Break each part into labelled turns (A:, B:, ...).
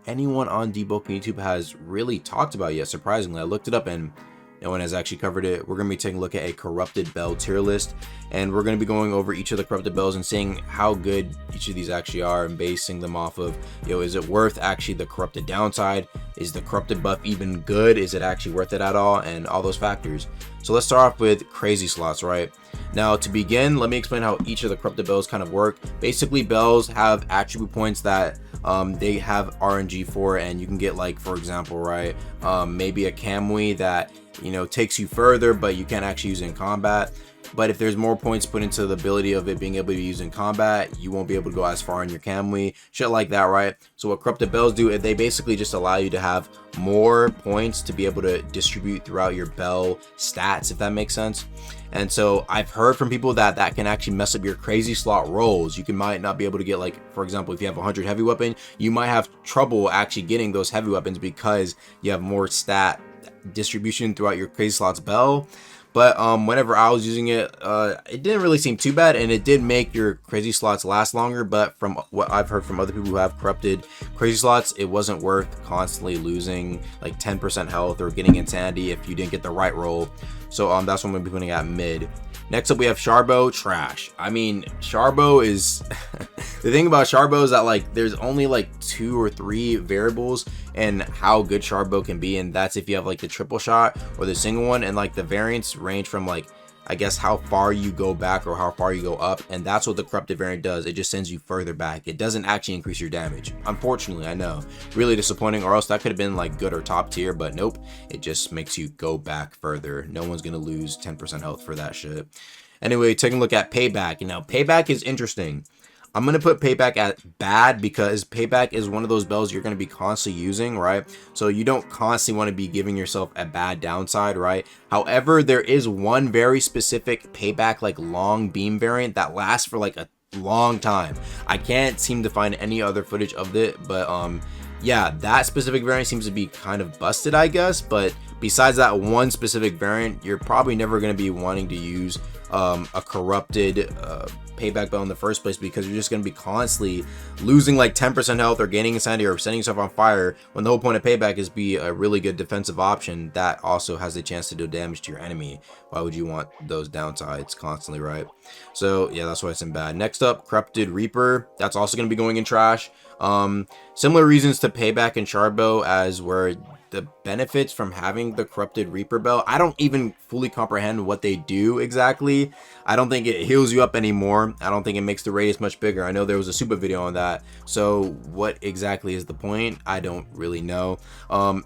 A: anyone on Deepwoken YouTube has really talked about yet, surprisingly. I looked it up and no one has actually covered it. We're going to be taking a look at a corrupted bell tier list, and we're going to be going over each of the corrupted bells and seeing how good each of these actually are and basing them off of, is it worth actually the corrupted downside? Is the corrupted buff even good? Is it actually worth it at all? And all those factors. So let's start off with crazy slots, right? Now to begin, let me explain how each of the corrupted bells kind of work. Basically, bells have attribute points that they have RNG for, and you can get, like, for example, right, maybe a Kamui that takes you further, but you can't actually use it in combat. But if there's more points put into the ability of it being able to be used in combat, you won't be able to go as far in your Kamui, shit like that, right? So what corrupted bells do, they basically just allow you to have more points to be able to distribute throughout your bell stats, if that makes sense. And so I've heard from people that can actually mess up your crazy slot rolls. You might not be able to get, like, for example, if you have 100 heavy weapon, you might have trouble actually getting those heavy weapons because you have more stat distribution throughout your crazy slots bell. But whenever I was using it, it didn't really seem too bad, and it did make your crazy slots last longer. But from what I've heard from other people who have corrupted crazy slots, it wasn't worth constantly losing like 10% health or getting insanity if you didn't get the right roll. So that's what I'm gonna be putting at mid. Next up, we have Charbo. Trash. I mean, Charbo is the thing about Charbo is that, like, there's only like 2 or 3 variables and how good Charbo can be, and that's if you have like the triple shot or the single one, and like the variants range from, like, I guess how far you go back or how far you go up, and that's what the corrupted variant does. It just sends you further back. It doesn't actually increase your damage. Unfortunately, I know, really disappointing, or else that could have been like good or top tier, but nope, it just makes you go back further. No one's gonna lose 10% health for that shit. Anyway, taking a look at Payback. Payback is interesting. I'm going to put Payback at bad because Payback is one of those bells you're going to be constantly using, right? So you don't constantly want to be giving yourself a bad downside, right? However, there is one very specific Payback, like, long beam variant that lasts for like a long time. I can't seem to find any other footage of it, but yeah, that specific variant seems to be kind of busted, I guess. But besides that one specific variant, you're probably never going to be wanting to use a corrupted Payback bell in the first place, because you're just going to be constantly losing like 10% health or gaining insanity or setting yourself on fire, when the whole point of Payback is be a really good defensive option that also has the chance to do damage to your enemy. Why would you want those downsides constantly, right? So yeah, that's why it's in bad. Next up, Corrupted Reaper. That's also going to be going in trash. Similar reasons to Payback and Charbo, as where the benefits from having the Corrupted Reaper bell, I don't even fully comprehend what they do exactly. I don't think it heals you up anymore. I don't think it makes the radius much bigger. I know there was a super video on that, so what exactly is the point? I don't really know.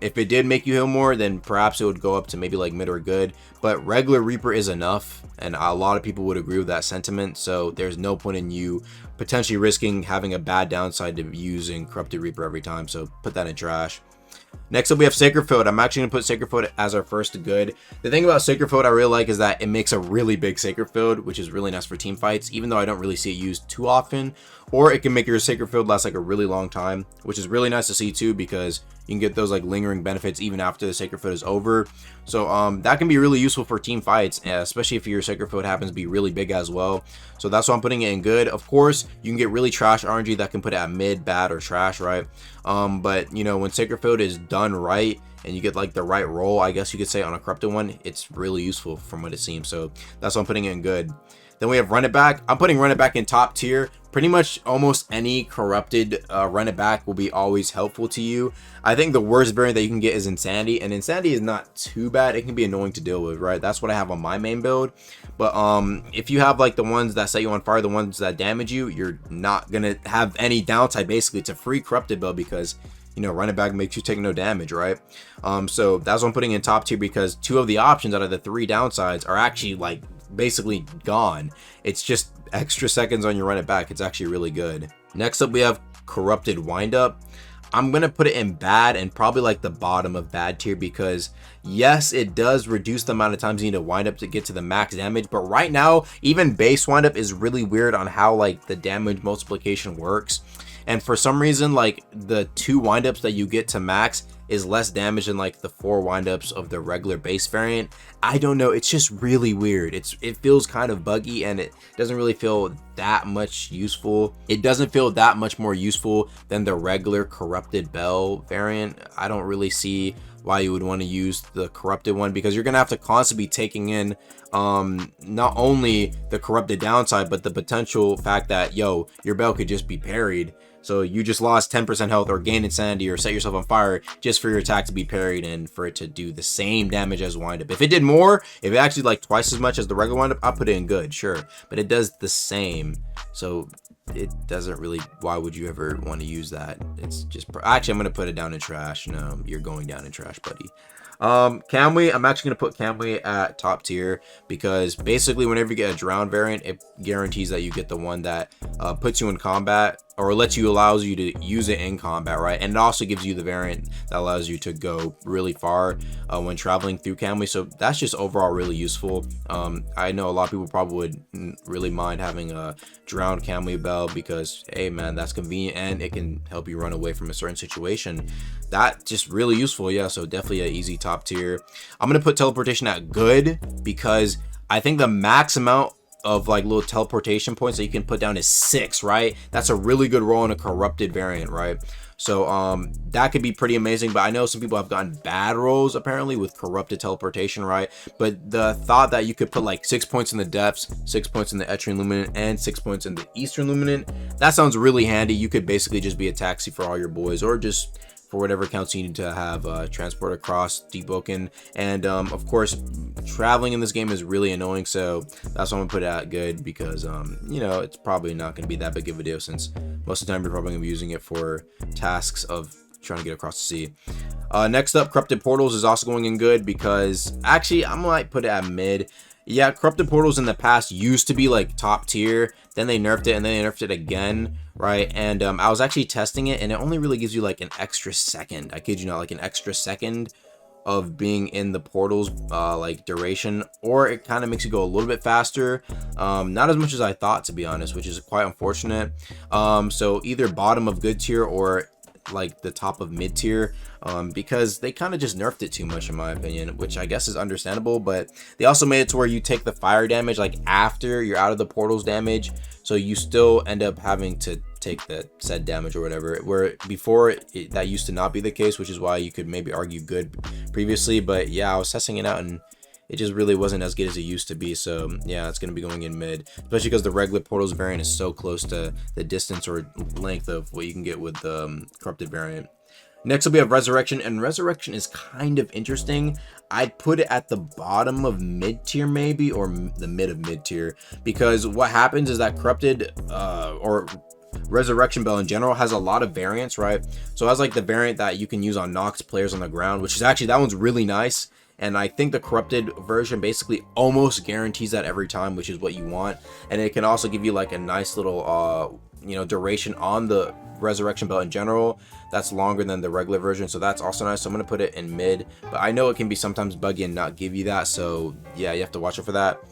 A: If it did make you heal more, then perhaps it would go up to maybe like mid or good, but regular Reaper is enough, and a lot of people would agree with that sentiment. So there's no point in you potentially risking having a bad downside to using Corrupted Reaper every time, so put that in trash. Next up, we have Sacred Field. I'm actually going to put Sacred Field as our first good. The thing about Sacred Field I really like is that it makes a really big Sacred Field, which is really nice for team fights, even though I don't really see it used too often. Or it can make your Sacred Field last like a really long time, which is really nice to see too, because you can get those like lingering benefits even after the Sacred Field is over. So that can be really useful for team fights, especially if your Sacred Field happens to be really big as well. So that's why I'm putting it in good. Of course, you can get really trash RNG that can put it at mid, bad, or trash, right? But when Sacred Field is done right and you get like the right roll, I guess you could say, on a corrupted one, it's really useful from what it seems. So that's why I'm putting it in good. Then we have Run It Back. I'm putting Run It Back in top tier. Pretty much almost any corrupted Run It Back will be always helpful to you. I think the worst variant that you can get is Insanity, and Insanity is not too bad. It can be annoying to deal with, right? That's what I have on my main build. But if you have like the ones that set you on fire, the ones that damage you, you're not gonna have any downside. Basically, it's a free corrupted build because Run It Back makes you take no damage, right? So that's what I'm putting in top tier, because 2 of the options out of the 3 downsides are actually like basically gone. It's just extra seconds on your Run It Back. It's actually really good. Next up, we have Corrupted Windup. I'm gonna put it in bad, and probably like the bottom of bad tier, because yes, it does reduce the amount of times you need to wind up to get to the max damage, but right now even base windup is really weird on how like the damage multiplication works. And for some reason, like the 2 windups that you get to max is less damage than like the 4 windups of the regular base variant. I don't know, it's just really weird. It feels kind of buggy, and it doesn't really feel that much useful. It doesn't feel that much more useful than the regular corrupted bell variant. I don't really see why you would want to use the corrupted one, because you're gonna have to constantly be taking in not only the corrupted downside, but the potential fact that your bell could just be parried. So you just lost 10% health or gain insanity or set yourself on fire just for your attack to be parried and for it to do the same damage as windup. If it did more, if it actually like twice as much as the regular windup, I'll put it in good, sure, but it does the same. So it doesn't really, why would you ever want to use that? It's just, actually I'm gonna put it down in trash. No, you're going down in trash, buddy. Kamui, I'm actually going to put Kamui at top tier, because basically whenever you get a drown variant, it guarantees that you get the one that puts you in combat, or allows you to use it in combat, right? And it also gives you the variant that allows you to go really far when traveling through Kamui. So that's just overall really useful. I know a lot of people probably wouldn't really mind having a drowned Kamui bell, because hey man, that's convenient and it can help you run away from a certain situation. That just really useful. Yeah, so definitely an easy top tier. I'm gonna put teleportation at good, because I think the max amount of like little teleportation points that you can put down is 6, right? That's a really good roll in a corrupted variant, right? So that could be pretty amazing, but I know some people have gotten bad rolls apparently with corrupted teleportation, right? But the thought that you could put like 6 points in the depths, 6 points in the Etrian Luminant, and 6 points in the Eastern Luminant, that sounds really handy. You could basically just be a taxi for all your boys, or just for whatever counts you need to have transport across Deepwoken. And of course, traveling in this game is really annoying, so that's why I'm gonna put it at good, because you know, it's probably not gonna be that big of a deal, since most of the time you're probably gonna be using it for tasks of trying to get across the sea. Next up, corrupted portals is also going in good, because actually I might put it at mid. Yeah, corrupted portals in the past used to be like top tier, then they nerfed it, and then they nerfed it again, right? And I was actually testing it, and it only really gives you like an extra second, I kid you not, like an extra second of being in the portals like duration, or it kind of makes you go a little bit faster. Not as much as I thought, to be honest, which is quite unfortunate. So either bottom of good tier or like the top of mid tier, because they kind of just nerfed it too much in my opinion, which I guess is understandable. But they also made it to where you take the fire damage like after you're out of the portals damage, so you still end up having to take the said damage or whatever, where before that used to not be the case, which is why you could maybe argue good previously. But yeah, I was testing it out and it just really wasn't as good as it used to be. So yeah, it's going to be going in mid, especially because the regular portals variant is so close to the distance or length of what you can get with the corrupted variant. Next up, we have Resurrection, and Resurrection is kind of interesting. I'd put it at the bottom of mid tier maybe, or the mid of mid tier, because what happens is that corrupted or Resurrection Bell in general has a lot of variants, right? So it has like the variant that you can use on Nox players on the ground, which is actually, that one's really nice. And I think the corrupted version basically almost guarantees that every time, which is what you want. And it can also give you like a nice little you know, duration on the Resurrection Belt in general that's longer than the regular version, so that's also nice. So I'm gonna put it in mid, but I know it can be sometimes buggy and not give you that, so yeah, you have to watch it for that.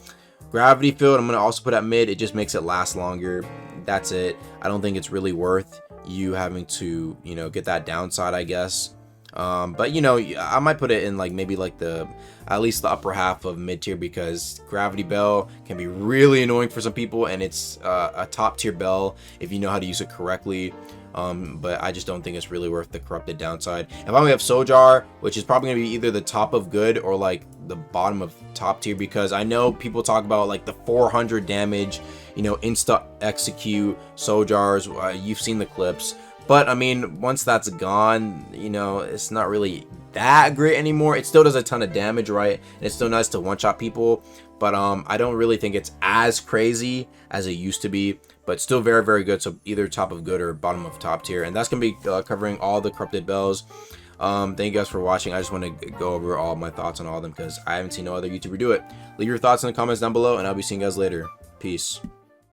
A: Gravity Field, I'm gonna also put at mid. It just makes it last longer. That's it. I don't think it's really worth you having to, you know, get that downside, I guess. But you know, I might put it in like maybe like at least the upper half of mid tier, because Gravity Bell can be really annoying for some people, and it's a top tier bell if you know how to use it correctly. But I just don't think it's really worth the corrupted downside. And finally we have Sojar, which is probably gonna be either the top of good or like the bottom of top tier, because I know people talk about like the 400 damage, you know, insta execute Sojars. You've seen the clips. But I mean, once that's gone, you know, it's not really that great anymore. It still does a ton of damage, right? And it's still nice to one-shot people. But I don't really think it's as crazy as it used to be. But still very, very good. So either top of good or bottom of top tier. And that's going to be covering all the corrupted bells. Thank you guys for watching. I just want to go over all my thoughts on all of them, because I haven't seen no other YouTuber do it. Leave your thoughts in the comments down below, and I'll be seeing you guys later. Peace.